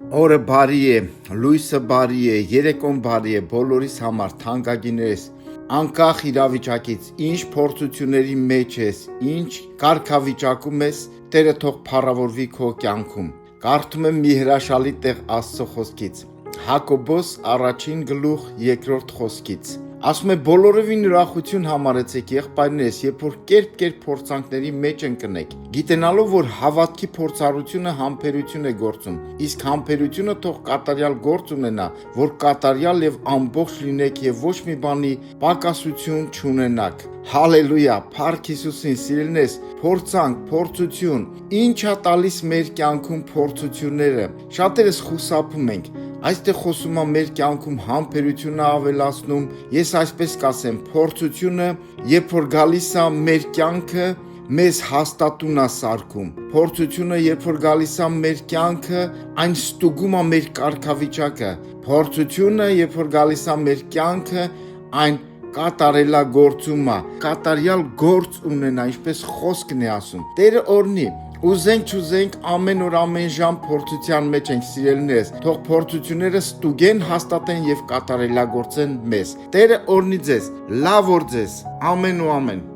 Օրը բարի է, լույսը բարի է, երեկոն բարի է, բոլորիս համար թանկագիններս, անկախ իրավիճակից, ինչ փորձությունների մեջ ես, ինչ կարգավիճակում ես, Տերը թող փառավորվի քո կյանքում։ Կարդում եմ մի հրաշալի տեղ Աստծո խոսքից, Հակոբոս 1-րդ խոսքից։ Ասում է բոլորովին ուրախություն համարեցեք եղբայրներս, երբ որ կերպ փորձանքների մեջ ընկնեք, գիտենալով որ հավատքի փորձառությունը համբերություն է գործում, իսկ համբերությունը թող կատարյալ գործ ունենա, որ կատարյալ եւ ամբողջ լինեք եւ ոչ մի բանի պակասություն չունենաք։ Հալելույա, փառք Հիսուսին, սիրելիներս, փորձություն, ի՞նչ է տալիս մեր կյանքում փորձությունները։ Շատերս խուսափում ենք։ Այստեղ խոսում է մեր կյանքում համբերությունը ավելացնում, ես այսպես կասեմ, փորձությունը, երբ որ գալիս է մեր կյանքը, մեզ հաստատուն է սարքում։ Փորձությունը, երբ որ գալիս է մեր կյանքը, այն ստուգում է մեր կարգավիճակը։ Փորձությունը, երբ որ գալիս է մեր կյանքը, այն կատարելագործում է, կատարյալ գործ ունենա, ինչպես խոսքն է ասում։ Տերը օրհնի։ Ուզենք չուզենք ամեն օր ամեն ժամ փորձության մեջ ենք, սիրելիներս, թող փորձությունները ստուգեն, հաստատեն եւ կատարելագործեն մեզ։ Տերը օրհնի ձեզ, լավ օր ձեզ, ամեն ու ամեն։